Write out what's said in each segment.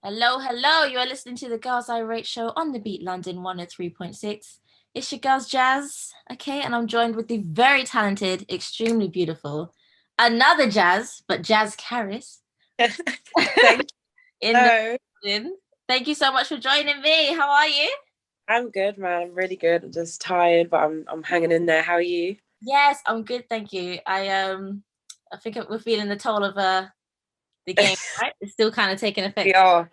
Hello, hello. You are listening to the Girls I Rate show on the Beat London 103.6. It's your girls Jazz, okay? And I'm joined with the very talented, extremely beautiful, another Jazz, but Jazz Karis Thank in the you. building. Thank you so much for joining me. How are you? I'm good, man. I'm really good. I'm just tired, but I'm hanging in there. How are you? Yes, I'm good, thank you. I think we're feeling the toll of the game, right? It's still kind of taking We effect. are.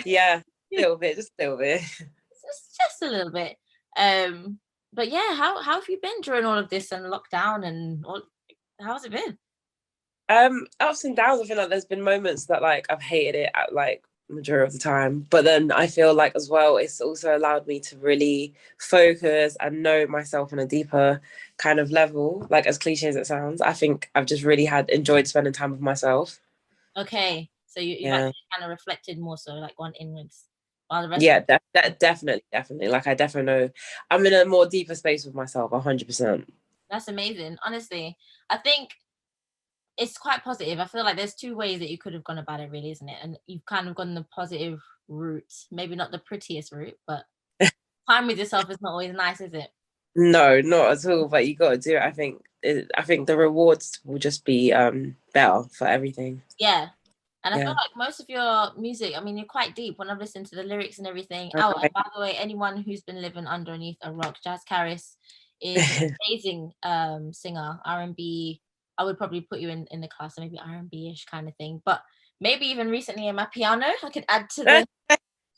Yeah, a little bit, just a little bit. Just a little bit. Um, but yeah, how have you been during all of this and lockdown and all? How's it been? Ups and downs. I feel like there's been moments that like I've hated it at like majority of the time, but then I feel like as well it's also allowed me to really focus and know myself on a deeper kind of level. Like as cliche as it sounds, I think I've just really had enjoyed spending time with myself. Okay, so you've Yeah. actually kind of reflected more so, like gone inwards, while the rest of Yeah, definitely. Like I definitely know I'm in a more deeper space with myself, 100%. that's amazing. Honestly, I think it's quite positive. I feel like there's two ways that you could have gone about it, really, isn't it? And you've kind of gone the positive route, maybe not the prettiest route, but time with yourself is not always nice, is it? No, not at all. But you got to do it. I think the rewards will just be better for everything. Yeah. And I feel Yeah. like most of your music, I mean, you're quite deep when I've listened to the lyrics and everything. I Oh, and by the way, anyone who's been living underneath a rock, Jazz Karis is an amazing singer, R&B. I would probably put you in the class, so maybe R&B-ish kind of thing. But maybe even recently in my piano, I could add to the,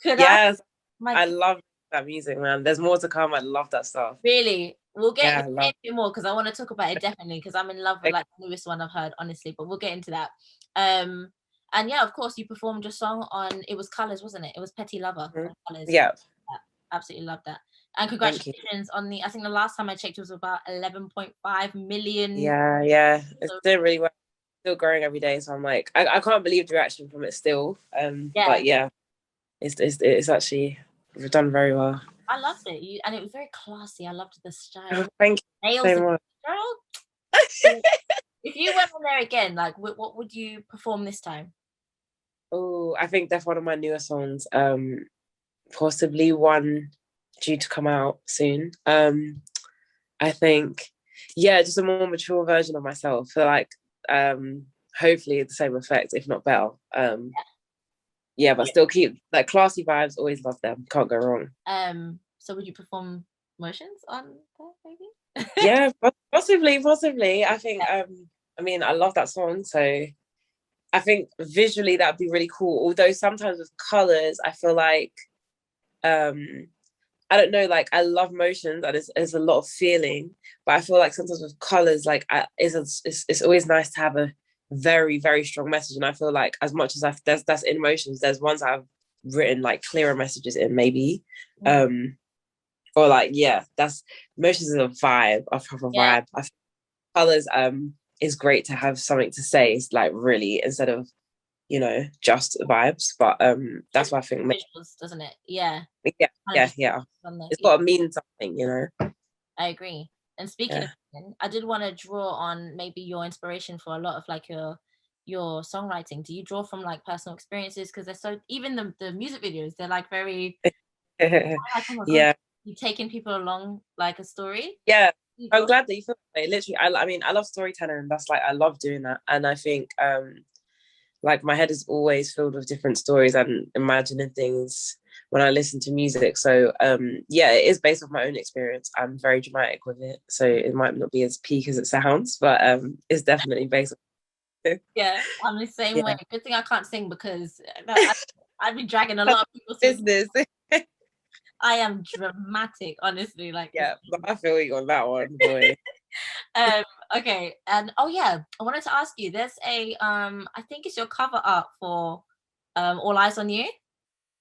could I? Yes, My I love that music, man. There's more to come. I love that stuff. really, Yeah, we'll I get love into it more because I want to talk about it definitely because I'm in love with it. like the newest one I've heard, honestly. But we'll get into that. Um, and yeah, of course, you performed your song on it was Colors, wasn't it? It was Petty Lover Mhm. on Colors. Yeah, Yeah, absolutely love that. And thank you. congratulations on the. I think the last time I checked it was about 11.5 million. Yeah. It's So doing really well. Still growing every day. So I'm like, I can't believe the reaction from it still. yeah, But yeah, it's actually we've done very well. I loved it. And it was very classy. I loved the Oh, style, thank you nails, so much. girl. So if you went on there again, like, what would you perform this time? Oh, I think that's one of my newer songs. Possibly one due to come out soon. I think, yeah, just a more mature version of myself. For like, hopefully the same effect, if not better. Yeah, but still keep like classy vibes. Always love them. Can't go wrong. So would you perform motions on that maybe? Yeah, possibly. I think. I mean, I love that song, so I think visually that'd be really cool. Although sometimes with colors, I feel like um I don't know, like I love motions and it's a lot of feeling, but I feel like sometimes with colors, like it's always nice to have a very very strong message. And I feel like as much as that's in motions, there's ones I've written like clearer messages in maybe, Mm, um, or like yeah, that's motions is a vibe, a proper yeah, vibe. I feel colors is great to have something to say. It's like really instead of just vibes, but it that's why I think visuals, doesn't it? Yeah, yeah kind of just yeah on the it's yeah, got to mean something. I agree. And speaking of Yeah. meaning, I did want to draw on maybe your inspiration for a lot of like your songwriting. Do you draw from like personal experiences? Because they're so even the music videos, they're like very like, oh my god, Yeah, you taking people along like a story. yeah. You I'm draw. glad that you feel that way. Literally, I mean, I love storytelling, and that's like I love doing that. And I think, like my head is always filled with different stories and imagining things when I listen to music. So, yeah, it is based off my own experience. I'm very dramatic with it, so it might not be as peak as it sounds, but it's definitely based. On Yeah, I'm the same way. Yeah, Good thing I can't sing because I'd be dragging a lot of people through. business. I am dramatic, honestly. Like it's Yeah, but I feel you on that one, boy. um okay, and oh yeah, I wanted to ask you. There's a I think it's your cover art for All Eyes on You.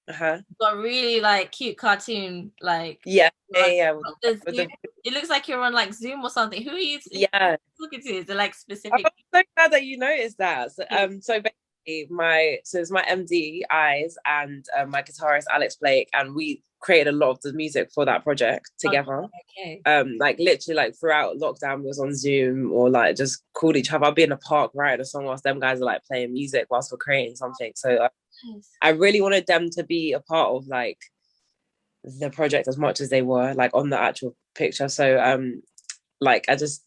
Uh-huh. Got really like cute cartoon like Yeah, you're yeah, on yeah. the With Zoom. the It looks like you're on like Zoom or something. Who are you yeah. talking to? Is it like Oh, specific I'm so glad that you noticed that. So, people? so basically, it's my MD Eyes and my guitarist Alex Blake, and we created a lot of the music for that project Okay, together. okay. Like literally, like throughout lockdown, we was on Zoom or like just called each other. I'll be in a park writing a song whilst them guys are like playing music whilst we're creating something. So Yes. I really wanted them to be a part of like the project as much as they were like on the actual picture. So like I just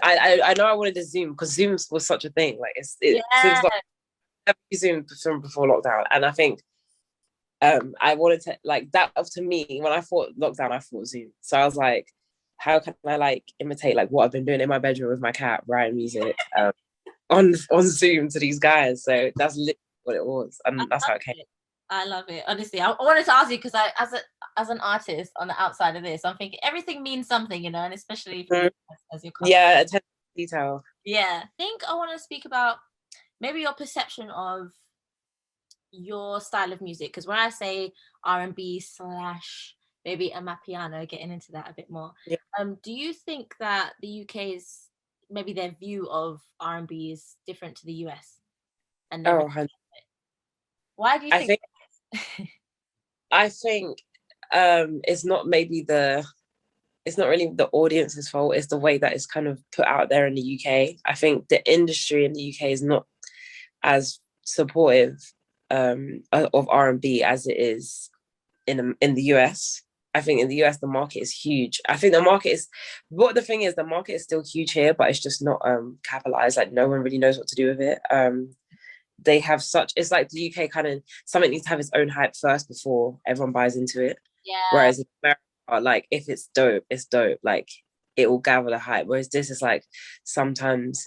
I know I wanted to Zoom because Zoom was such a thing. Like it Yeah. since like I've used Zoom from before lockdown, and I think I wanted to like that to me when I thought lockdown, I thought Zoom. So I was like, how can I like imitate like what I've been doing in my bedroom with my cat, writing music on Zoom to these guys? So that's literally what it was, I and that's love how it came. it. I love it. Honestly, I wanted to ask you because as an artist on the outside of this, I'm thinking everything means something, you know, and especially for you as your cousin. Yeah, attention to detail. Yeah. I think I want to speak about maybe your perception of your style of music, because when I say R&B slash maybe a Amapiano, getting into that a bit more, Yeah. do you think that the UK's maybe their view of R&B is different to the US and their Oh, why do you I think think that is? I think it's not maybe it's not really the audience's fault. It's the way that it's kind of put out there in the UK. I think the industry in the UK is not as supportive of R&B as it is in the US. I think in the US the market is huge. I think the market is the thing is the market is still huge here, but it's just not capitalized. Like no one really knows what to do with it. They have such it's like the UK kind of something needs to have its own hype first before everyone buys into it. Yeah, Whereas in America, like if it's dope, it's dope. Like it will gather the hype. Whereas this is like sometimes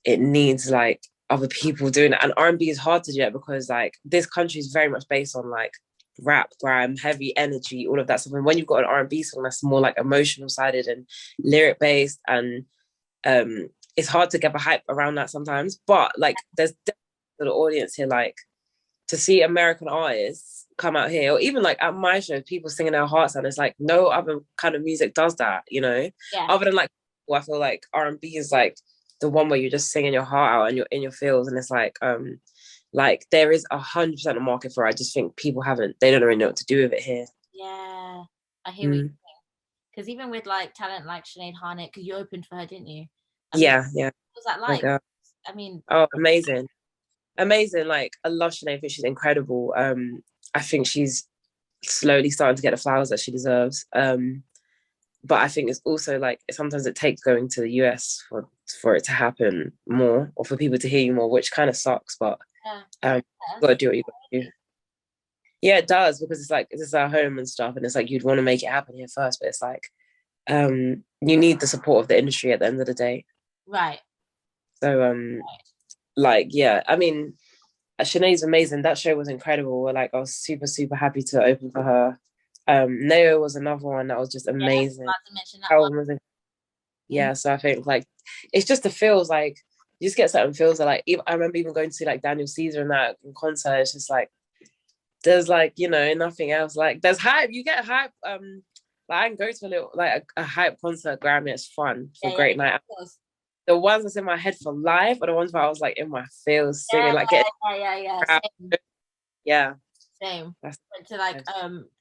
it needs like other people doing it. And R&B is hard to do that because like this country is very much based on like rap, grime, heavy energy, all of that stuff. And when you've got an R&B song that's more like emotional sided and lyric based, and it's hard to get a hype around that sometimes. But like there's the audience here, like to see American artists come out here, or even like at my show, people singing their hearts out. It's like no other kind of music does that, you know. yeah, Other than like, well, I feel like R&B is like the one where you're just singing your heart out and you're in your feels, and it's like there is 100% a market for it. I just think people they don't really know what to do with it here. yeah. I hear what you Mm. saying. Because even with like talent like Sinead Harnett, because you opened for her, didn't you? I mean, Yeah, yeah. what was that My like? God. I mean, Oh, amazing. Amazing. Like I love Sinead. I think she's incredible. I think she's slowly starting to get the flowers that she deserves. But I think it's also like sometimes it takes going to the US for it to happen more, or for people to hear you more, which kind of sucks. But yeah, you got to do what you got to do. Yeah, it does, because it's like this is our home and stuff, and it's like you'd want to make it happen here first, but it's like you need the support of the industry at the end of the day. right. So like yeah, I mean Sinead's amazing. That show was incredible. Like I was super, super happy to open for her. Neo was another one that was just Yeah, I was amazing. about to mention that That one. one was Mhm. yeah, so I think like it's just the feels like you just get certain feels that like even, I remember even going to see like Daniel Caesar and that in concert. It's just like there's like, you know, nothing else. Like there's hype. You get hype. Like I can go to a little like a hype concert, Grammy, it's fun for Yeah, a yeah, great night. of course. The ones that's in my head for live are the ones where I was like in my feels Yeah, singing, like getting yeah. crowd. Same, Yeah. same. That's But to like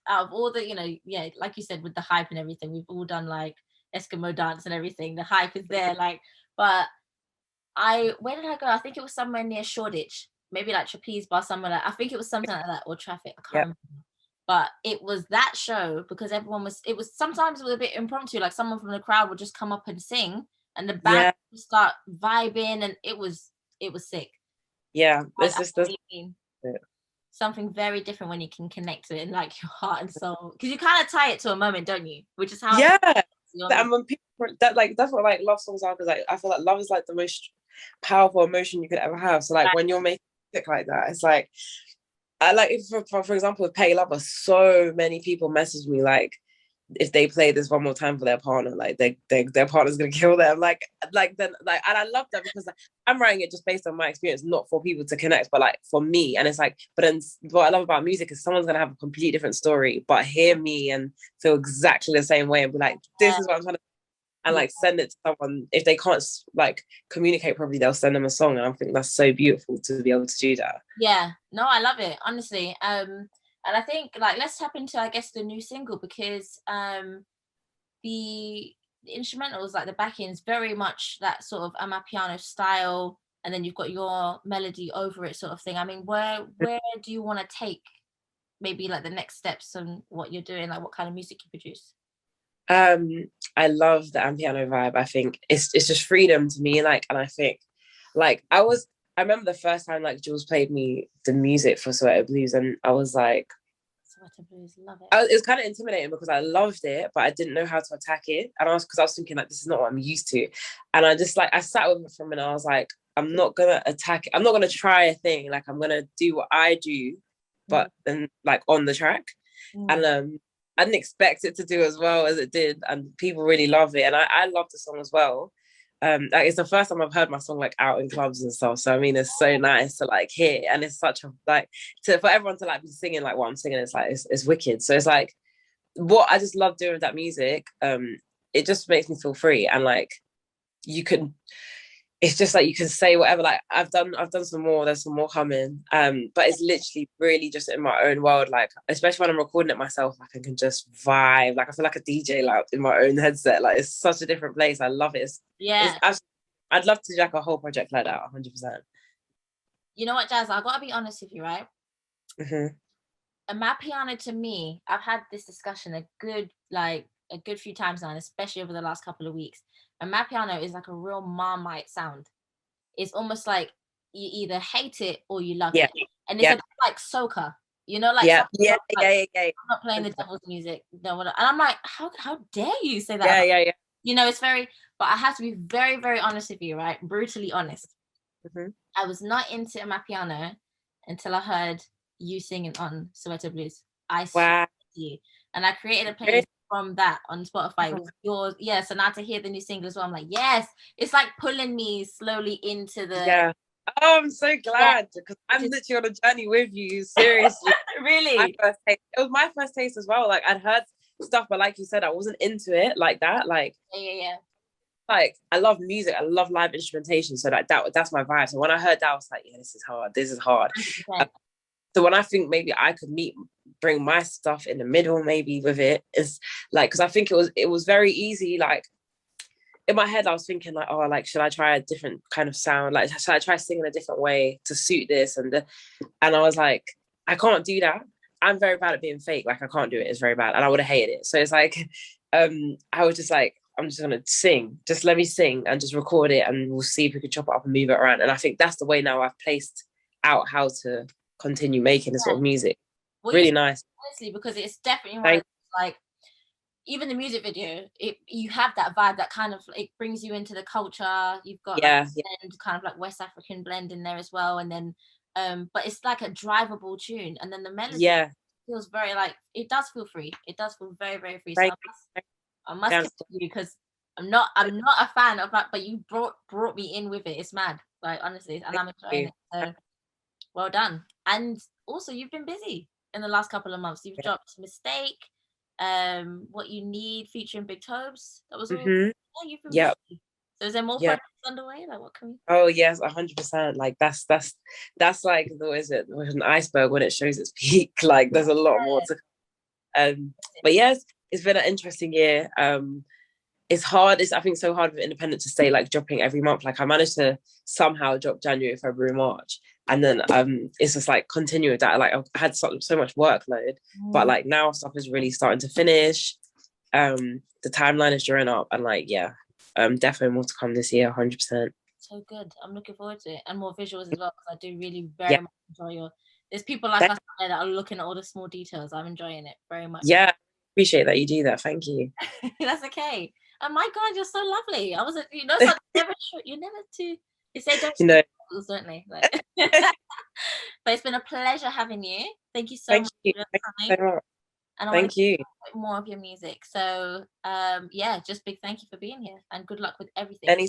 out of all the, you know, yeah, like you said with the hype and everything, we've all done like Eskimo dance and everything. The hype is there, like, but where did I go? I think it was somewhere near Shoreditch, maybe like Trapeze Bar, somewhere like I think it was something like that, or Traffic. I can't yeah. remember. But it was that show because everyone was. It was sometimes it was a bit impromptu. Like someone from the crowd would just come up and sing, and the band Yeah. would start vibing, and it was sick. Yeah. I This know is what this you mean. Something very different when you can connect to it in like your heart and soul, because you kind of tie it to a moment, don't you? Which is how I feel yeah. on this. And when people that like that's what like love songs are, because like I feel like love is like the most powerful emotion you could ever have. So like when you're making music like that, it's like I like if for example with Pay Lover, so many people message me like if they play this one more time for their partner, like their partner's gonna kill them. Like then like and I love that because like, I'm writing it just based on my experience, not for people to connect, but like for me. And it's like, but then what I love about music is someone's gonna have a completely different story, but hear me and feel exactly the same way and be like, this is what I'm trying to and Yeah, like send it to someone. If they can't like communicate properly, they'll send them a song. And I think that's so beautiful to be able to do that. yeah. No, I love it honestly. And I think like let's tap into I guess the new single because the instrumentals, like the backings, very much that sort of Amapiano style. and then you've got your melody over it, sort of thing. I mean, where do you want to take maybe like the next steps and what you're doing, like what kind of music you produce? I love the Ampiano vibe. I think it's just freedom to me. Like, and I think like I remember the first time like Jules played me the music for Sweater Blues, and I was like, Sweater Blues, love it. it was kind of intimidating because I loved it, but I didn't know how to attack it. And because I was thinking like this is not what I'm used to. And I just like I sat with it for a minute. I was like, I'm not gonna attack it. I'm not gonna try a thing. Like I'm gonna do what I do, but then like on the track. And I didn't expect it to do as well as it did, and people really love it. And I love the song as well. Like it's the first time I've heard my song like out in clubs and stuff. So I mean, it's so nice to like hear, and it's such a like for everyone to like be singing like what I'm singing. It's like it's wicked. So it's like what I just love doing with that music. It just makes me feel free, and like you can. It's just like you can say whatever. Like I've done some more. There's some more coming. But it's literally really just in my own world. Like especially when I'm recording it myself, like I can just vibe. Like I feel like a DJ, like in my own headset. Like it's such a different place. I love it. I'd love to do like a whole project like that. 100%. You know what, Jazz? I gotta be honest with you, right? Mm-hmm. Amapiano to me, I've had this discussion a good few times now, and especially over the last couple of weeks. Amapiano is like a real Marmite sound. It's almost like you either hate it or you love it, and it's a bit like soca, you know, like yeah. I'm not playing the devil's music, no, and I'm like, how dare you say that? Yeah. You know, it's very. But I have to be very, very honest with you, right? Brutally honest. Mm-hmm. I was not into Amapiano until I heard you singing on Soweto Blues. I swear to you. And I created a playlist from that on Spotify with yours. Yeah, so now to hear the new single as well, I'm like, yes, it's like pulling me slowly into the. Yeah. Oh, I'm so glad because I'm literally on a journey with you. Seriously. Really? It was my first taste as well. Like I'd heard stuff, but like you said, I wasn't into it like that. Like, yeah. Like I love music, I love live instrumentation, so that's my vibe. So when I heard that, I was like, yeah, this is hard. So when I think maybe I could bring my stuff in the middle, maybe with it, is like because I think it was very easy. Like in my head, I was thinking like, oh, like should I try a different kind of sound? Like should I try singing a different way to suit this? And I was like, I can't do that. I'm very bad at being fake. Like I can't do it. It's very bad, and I would have hated it. So it's like, I was just like, I'm just gonna sing. Just let me sing and just record it, and we'll see if we can chop it up and move it around. And I think that's the way now I've placed out how to continue making this sort of music. Well, really nice. Honestly, because it's definitely like even the music video, you have that vibe that kind of it brings you into the culture. You've got blend, kind of like West African blend in there as well, and then but it's like a drivable tune, and then the melody feels very like it does feel free. It does feel very, very free. So I must give you because I'm not a fan of that, but you brought me in with it. It's mad, like honestly, and I'm enjoying it. So well done. And also, you've been busy in the last couple of months. You've dropped Mistake, What You Need, featuring Big Tobes. That was all. Yeah, you've been busy. So is there more projects underway? Like what can we? Oh yes, 100%. Like that's like what is it? An iceberg when it shows its peak. Like there's a lot more to come. But yes, it's been an interesting year. It's hard. I think so hard with independent to stay like dropping every month. Like I managed to somehow drop January, February, March, and then it's just like continue with that. Like I had so much workload, but like now stuff is really starting to finish. The timeline is drawing up, and like definitely more to come this year, 100%. So good. I'm looking forward to it, and more visuals as well because I do really very much enjoy your. There's people like us out there that are looking at all the small details. I'm enjoying it very much. Yeah, appreciate that you do that. Thank you. That's okay. Oh my God, you're so lovely. I was, you know, you're never too. You say don't, certainly. Like. But it's been a pleasure having you. Thank you so much. Thank you so much. And I want to hear more of your music. So, just big thank you for being here, and good luck with everything.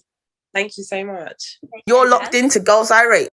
Thank you so much. You're locked into Girls Irate.